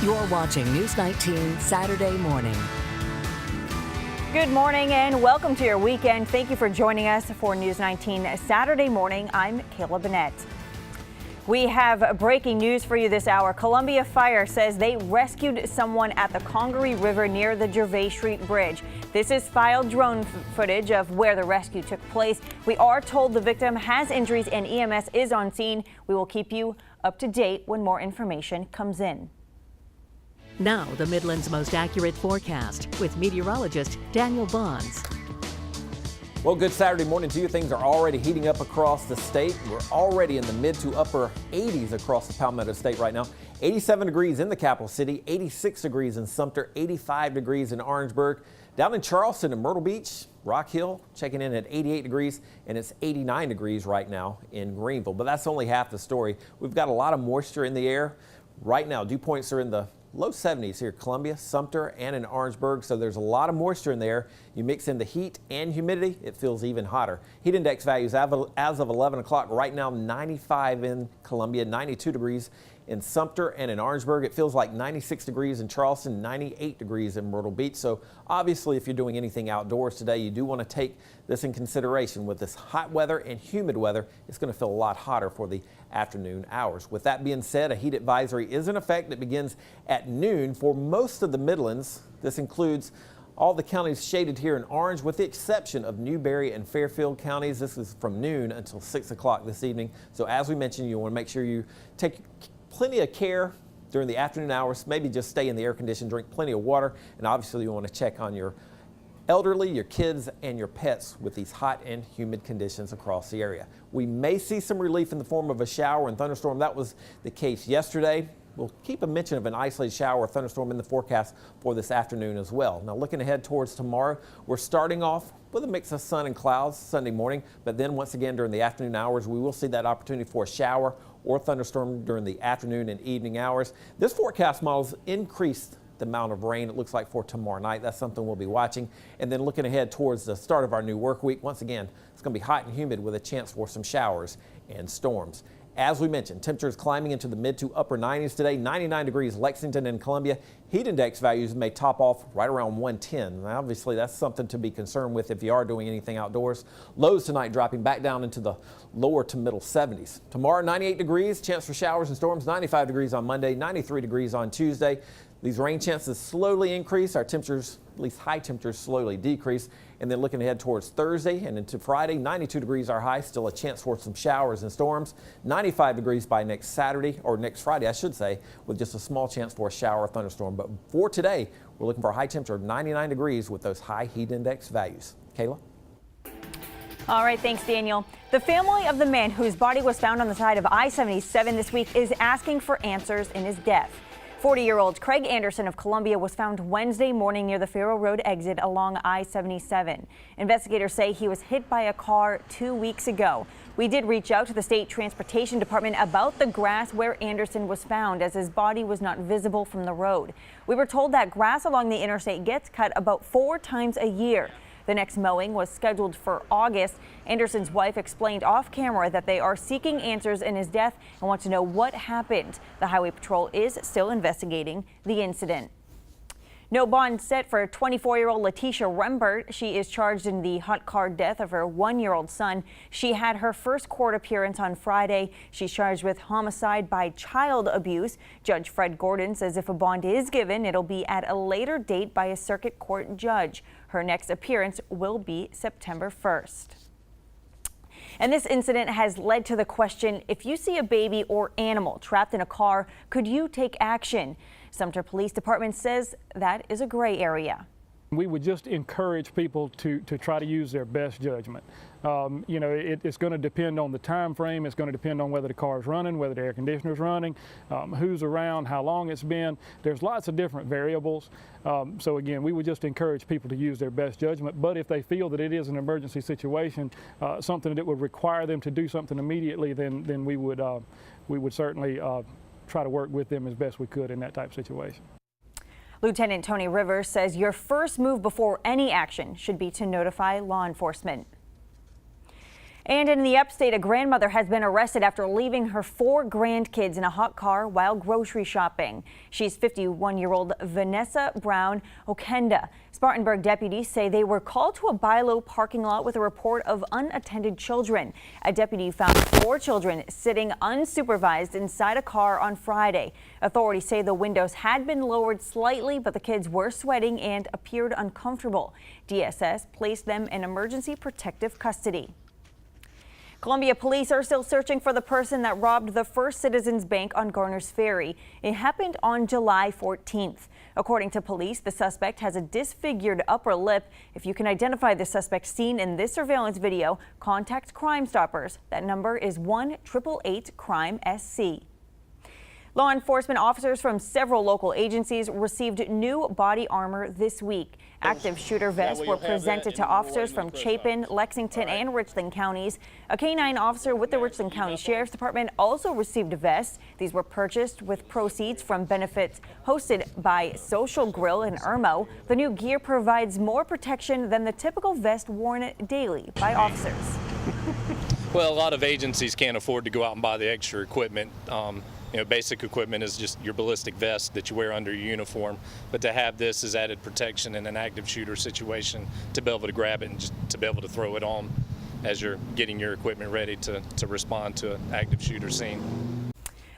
You're watching News 19 Saturday morning. Good morning and welcome to your weekend. Thank you for joining us for News 19 Saturday morning. I'm Kayla Bennett. We have breaking news for you this hour. Columbia Fire says they rescued someone at the Congaree River near the Gervais Street Bridge. This is filed drone footage of where the rescue took place. We are told the victim has injuries and EMS is on scene. We will keep you up to date when more information comes in. Now, the Midland's most accurate forecast with meteorologist Daniel Bonds. Well, good Saturday morning to you. Things are already heating up across the state. We're already in the mid to upper 80s across the Palmetto State right now. 87 degrees in the capital city, 86 degrees in Sumter, 85 degrees in Orangeburg. Down in Charleston and Myrtle Beach, Rock Hill checking in at 88 degrees, and it's 89 degrees right now in Greenville. But that's only half the story. We've got a lot of moisture in the air. Right now, dew points are in the low 70s here, Columbia, Sumter, and in Orangeburg, so there's a lot of moisture in there. You mix in the heat and humidity, it feels even hotter. Heat index values as of 11 o'clock right now, 95 in Columbia, 92 degrees in Sumter and in Orangeburg. It feels like 96 degrees in Charleston, 98 degrees in Myrtle Beach. So obviously, if you're doing anything outdoors today, you do want to take this in consideration. With this hot weather and humid weather, it's going to feel a lot hotter for the afternoon hours. With that being said, a heat advisory is in effect. It begins at noon for most of the Midlands. This includes all the counties shaded here in orange, with the exception of Newberry and Fairfield counties. This is from noon until 6 o'clock this evening. So as we mentioned, you want to make sure you take plenty of care during the afternoon hours. Maybe just stay in the air condition, drink plenty of water, and obviously you want to check on your elderly, your kids, and your pets with these hot and humid conditions across the area. We may see some relief in the form of a shower and thunderstorm. That was the case yesterday. We'll keep a mention of an isolated shower or thunderstorm in the forecast for this afternoon as well. Now, looking ahead towards tomorrow, we're starting off with a mix of sun and clouds Sunday morning, but then once again during the afternoon hours, we will see that opportunity for a shower or thunderstorm during the afternoon and evening hours. This forecast model's increased the amount of rain it looks like for tomorrow night. That's something we'll be watching. And then looking ahead towards the start of our new work week, once again, it's going to be hot and humid with a chance for some showers and storms. As we mentioned, temperatures climbing into the mid to upper 90s today, 99 degrees Lexington and Columbia. Heat index values may top off right around 110. Now, obviously, that's something to be concerned with if you are doing anything outdoors. Lows tonight dropping back down into the lower to middle 70s. Tomorrow, 98 degrees, chance for showers and storms, 95 degrees on Monday, 93 degrees on Tuesday. These rain chances slowly increase. Our temperatures, at least high temperatures, slowly decrease. And then looking ahead towards Thursday and into Friday, 92 degrees our high, still a chance for some showers and storms. 95 degrees by next Saturday, or next Friday, I should say, with just a small chance for a shower or thunderstorm. But for today, we're looking for a high temperature of 99 degrees with those high heat index values. Kayla? All right, thanks, Daniel. The family of the man whose body was found on the side of I-77 this week is asking for answers in his death. 40-year-old Craig Anderson of Columbia was found Wednesday morning near the Farrow Road exit along I-77. Investigators say he was hit by a car 2 weeks ago. We did reach out to the State Transportation Department about the grass where Anderson was found, as his body was not visible from the road. We were told that grass along the interstate gets cut about 4 times a year. The next mowing was scheduled for August. Anderson's wife explained off camera that they are seeking answers in his death and want to know what happened. The Highway Patrol is still investigating the incident. No bond set for 24-year-old Letitia Rembert. She is charged in the hot car death of her 1-year-old son. She had her first court appearance on Friday. She's charged with homicide by child abuse. Judge Fred Gordon says if a bond is given, it'll be at a later date by a circuit court judge. Her next appearance will be September 1st. And this incident has led to the question, if you see a baby or animal trapped in a car, could you take action? Sumter Police Department says that is a gray area. We would just encourage people to try to use their best judgment. You know, it's going to depend on the time frame. It's going to depend on whether the car is running, whether the air conditioner is running, who's around, how long it's been. There's lots of different variables. So again, we would just encourage people to use their best judgment. But if they feel that it is an emergency situation, something that would require them to do something immediately, then we would certainly try to work with them as best we could in that type of situation. Lieutenant Tony Rivers says your first move before any action should be to notify law enforcement. And in the upstate, a grandmother has been arrested after leaving her 4 grandkids in a hot car while grocery shopping. She's 51-year-old Vanessa Brown Okenda. Spartanburg deputies say they were called to a Bilo parking lot with a report of unattended children. A deputy found 4 children sitting unsupervised inside a car on Friday. Authorities say the windows had been lowered slightly, but the kids were sweating and appeared uncomfortable. DSS placed them in emergency protective custody. Columbia police are still searching for the person that robbed the First Citizens Bank on Garner's Ferry. It happened on July 14th. According to police, the suspect has a disfigured upper lip. If you can identify the suspect seen in this surveillance video, contact Crime Stoppers. That number is 1-888-CRIME-SC. Law enforcement officers from several local agencies received new body armor this week. Active shooter vests were presented to officers from Chapin, Lexington, and Richland counties. A K-9 officer with the Richland County Sheriff's Department also received vests. These were purchased with proceeds from benefits hosted by Social Grill in Irmo. The new gear provides more protection than the typical vest worn daily by officers. Well, a lot of agencies can't afford to go out and buy the extra equipment. Basic equipment is just your ballistic vest that you wear under your uniform, but to have this as added protection in an active shooter situation, to be able to grab it and just to be able to throw it on as you're getting your equipment ready to respond to an active shooter scene.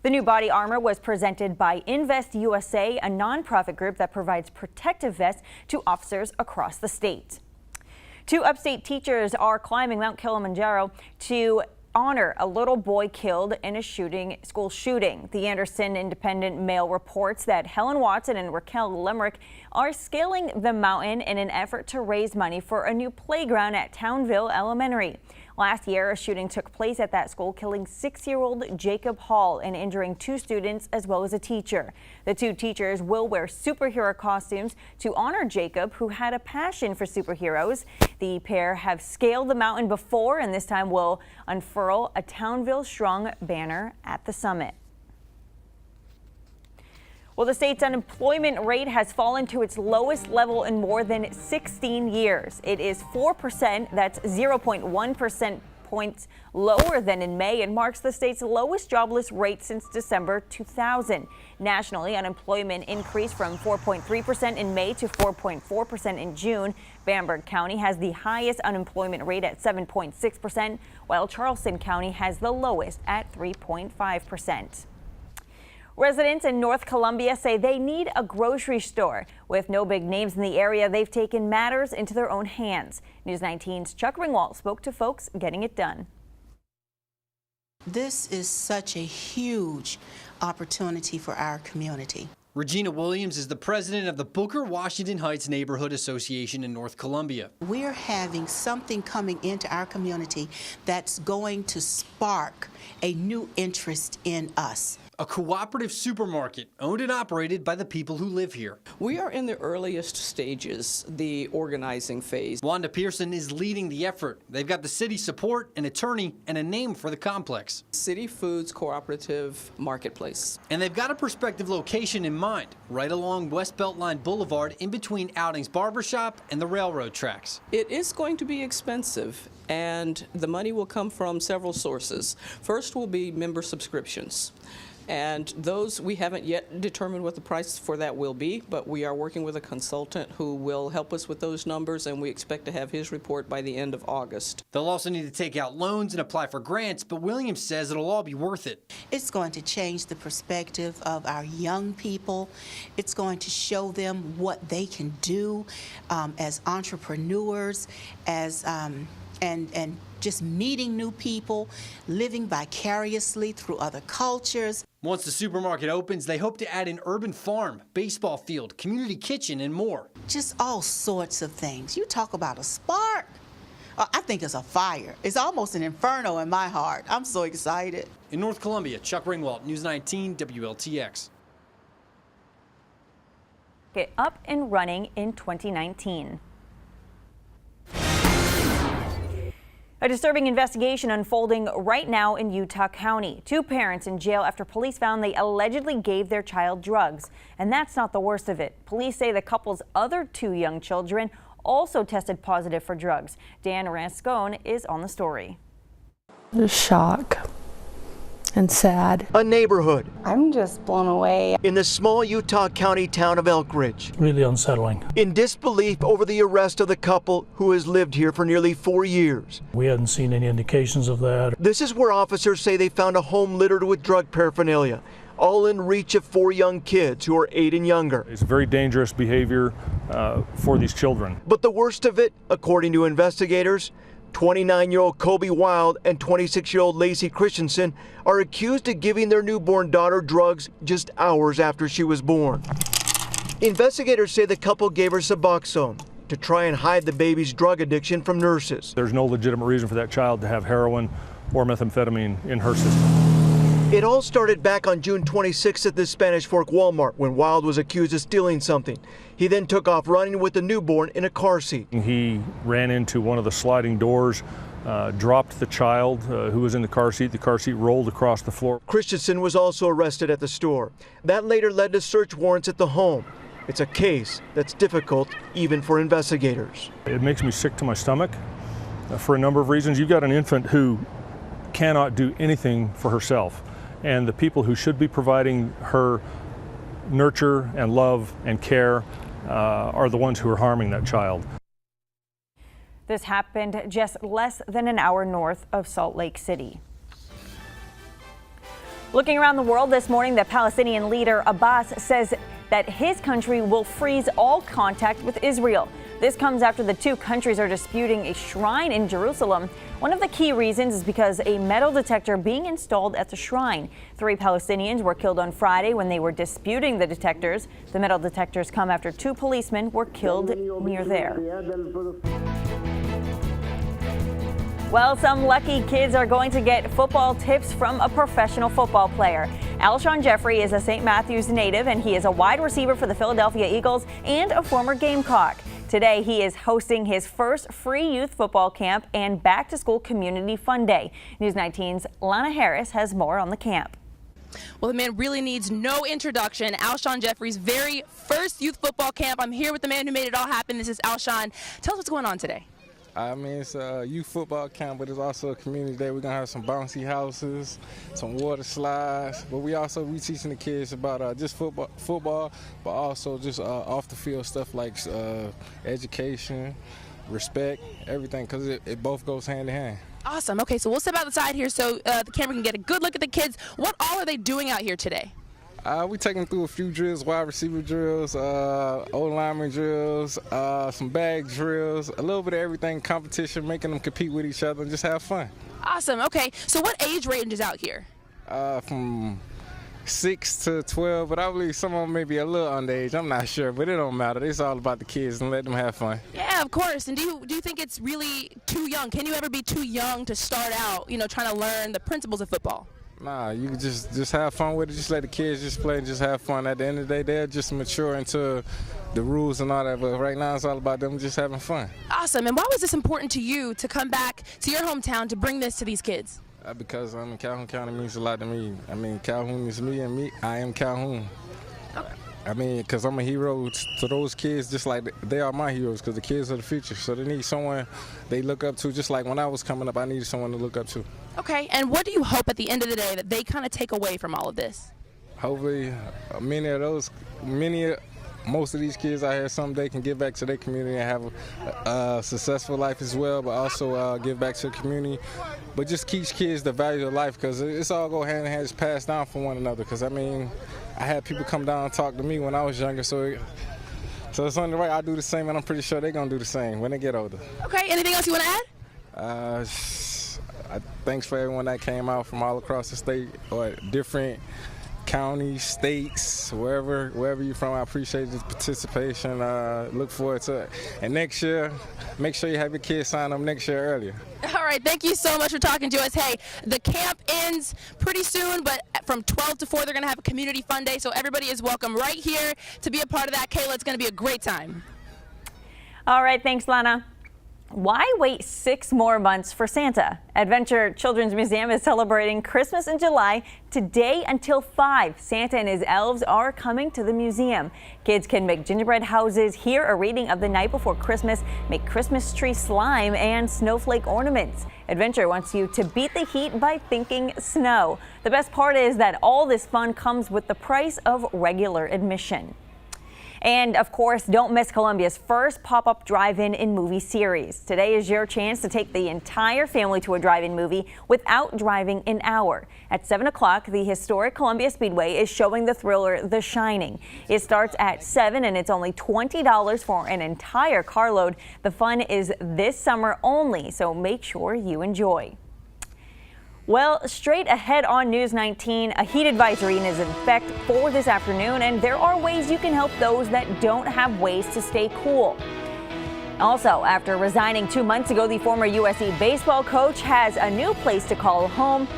The new body armor was presented by Invest USA, a nonprofit group that provides protective vests to officers across the state. 2 upstate teachers are climbing Mount Kilimanjaro to honor a little boy killed in a school shooting. The Anderson Independent Mail reports that Helen Watson and Raquel Lemrick are scaling the mountain in an effort to raise money for a new playground at Townville Elementary. Last year, a shooting took place at that school, killing 6-year-old Jacob Hall and injuring 2 students as well as a teacher. The 2 teachers will wear superhero costumes to honor Jacob, who had a passion for superheroes. The pair have scaled the mountain before, and this time will unfurl a Townville Strong banner at the summit. Well, the state's unemployment rate has fallen to its lowest level in more than 16 years. It is 4%. That's 0.1% points lower than in May and marks the state's lowest jobless rate since December 2000. Nationally, unemployment increased from 4.3% in May to 4.4% in June. Bamberg County has the highest unemployment rate at 7.6%, while Charleston County has the lowest at 3.5%. Residents in North Columbia say they need a grocery store. With no big names in the area, they've taken matters into their own hands. News 19's Chuck Ringwalt spoke to folks getting it done. This is such a huge opportunity for our community. Regina Williams is the president of the Booker Washington Heights Neighborhood Association in North Columbia. We're having something coming into our community that's going to spark a new interest in us. A cooperative supermarket owned and operated by the people who live here. We are in the earliest stages, the organizing phase. Wanda Pearson is leading the effort. They've got the city support, an attorney, and a name for the complex. City Foods Cooperative Marketplace. And they've got a prospective location in mind, right along West Beltline Boulevard in between Outings Barbershop and the railroad tracks. It is going to be expensive, and the money will come from several sources. First will be member subscriptions. And those, we haven't yet determined what the price for that will be, but we are working with a consultant who will help us with those numbers, and we expect to have his report by the end of August. They'll also need to take out loans and apply for grants, but Williams says it'll all be worth it. It's going to change the perspective of our young people. It's going to show them what they can do as entrepreneurs, as and just meeting new people, living vicariously through other cultures. Once the supermarket opens, they hope to add an urban farm, baseball field, community kitchen, and more. Just all sorts of things. You talk about a spark. I think it's a fire. It's almost an inferno in my heart. I'm so excited. In North Columbia, Chuck Ringwalt, News 19 WLTX. Get up and running in 2019. A disturbing investigation unfolding right now in Utah County. 2 parents in jail after police found they allegedly gave their child drugs. And that's not the worst of it. Police say the couple's other 2 young children also tested positive for drugs. Dan Rascone is on the story. Shock and sad. A neighborhood I'm just blown away. in the small Utah County town of Elk Ridge, Really unsettling. in disbelief over the arrest of the couple who has lived here for nearly 4 years. We hadn't seen any indications of that. This is where officers say they found a home littered with drug paraphernalia, all in reach of 4 young kids who are 8 and younger. It's very dangerous behavior for these children. But the worst of it, according to investigators, 29-year-old Kobe Wild and 26-year-old Lacey Christensen are accused of giving their newborn daughter drugs just hours after she was born. Investigators say the couple gave her Suboxone to try and hide the baby's drug addiction from nurses. There's no legitimate reason for that child to have heroin or methamphetamine in her system. It all started back on June 26th at the Spanish Fork Walmart when Wild was accused of stealing something. He then took off running with the newborn in a car seat. He ran into one of the sliding doors, dropped the child who was in the car seat. The car seat rolled across the floor. Christensen was also arrested at the store. That later led to search warrants at the home. It's a case that's difficult even for investigators. It makes me sick to my stomach for a number of reasons. You've got an infant who cannot do anything for herself, and the people who should be providing her nurture and love and care are the ones who are harming that child. This happened just less than an hour north of Salt Lake City. Looking around the world this morning, the Palestinian leader Abbas says that his country will freeze all contact with Israel. This comes after the two countries are disputing a shrine in Jerusalem. One of the key reasons is because a metal detector being installed at the shrine. 3 Palestinians were killed on Friday when they were disputing the detectors. The metal detectors come after 2 policemen were killed near there. Well, some lucky kids are going to get football tips from a professional football player. Alshon Jeffrey is a St. Matthews native, and he is a wide receiver for the Philadelphia Eagles and a former Gamecock. Today, he is hosting his first free youth football camp and back-to-school community fun day. News 19's Lana Harris has more on the camp. Well, the man really needs no introduction. Alshon Jeffrey's very first youth football camp. I'm here with the man who made it all happen. This is Alshon. Tell us what's going on today. I mean, it's a youth football camp, but it's also a community day. We're going to have some bouncy houses, some water slides, but we teaching the kids about just football, but also just off the field stuff like education, respect, everything, because it both goes hand in hand. Awesome. Okay, so we'll step outside here so the camera can get a good look at the kids. What all are they doing out here today? We taking through a few drills, wide receiver drills, old lineman drills, some bag drills, a little bit of everything, competition, making them compete with each other and just have fun. Awesome. Okay, so what age range is out here? From 6 to 12, but I believe some of them may be a little underage. I'm not sure, but it don't matter. It's all about the kids and let them have fun. Yeah, of course. And do you think it's really too young? Can you ever be too young to start out, trying to learn the principles of football? Nah, you can just have fun with it. Just let the kids just play and just have fun. At the end of the day, they're just mature into the rules and all that. But right now, it's all about them just having fun. Awesome. And why was this important to you to come back to your hometown to bring this to these kids? Because Calhoun County means a lot to me. I mean, Calhoun is me, and me, I am Calhoun. Okay. I mean, because I'm a hero to those kids, just like they are my heroes, because the kids are the future. So they need someone they look up to, just like when I was coming up, I needed someone to look up to. Okay, and what do you hope at the end of the day that they kind of take away from all of this? Hopefully, most of these kids out here someday can give back to their community and have a successful life as well, but also give back to the community. But just teach kids the value of life, because it's all go hand in hand, just pass down from one another. Because, I mean, I had people come down and talk to me when I was younger, so it's only right I do the same, and I'm pretty sure they're going to do the same when they get older. Okay, anything else you want to add? Thanks for everyone that came out from all across the state or different counties, states, wherever you're from. I appreciate the participation. Look forward to it. And next year, make sure you have your kids sign up next year earlier. All right, thank you so much for talking to us. Hey, the camp ends pretty soon, but from 12 to 4, they're going to have a community fun day, so everybody is welcome right here to be a part of that. Kayla, it's going to be a great time. All right, thanks, Lana. Why wait 6 more months for Santa? Adventure Children's Museum is celebrating Christmas in July. Today until 5, Santa and his elves are coming to the museum. Kids can make gingerbread houses, hear a reading of The Night Before Christmas, make Christmas tree slime and snowflake ornaments. Adventure wants you to beat the heat by thinking snow. The best part is that all this fun comes with the price of regular admission. And of course, don't miss Columbia's first pop-up drive-in in movie series. Today is your chance to take the entire family to a drive-in movie without driving an hour. At 7 o'clock, the historic Columbia Speedway is showing the thriller The Shining. It starts at 7 and it's only $20 for an entire carload. The fun is this summer only, so make sure you enjoy. Well, straight ahead on News 19, a heat advisory is in effect for this afternoon, and there are ways you can help those that don't have ways to stay cool. Also, after resigning 2 months ago, the former USC baseball coach has a new place to call home.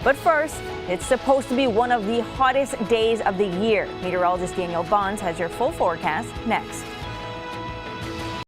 But first, it's supposed to be one of the hottest days of the year. Meteorologist Daniel Bonds has your full forecast next.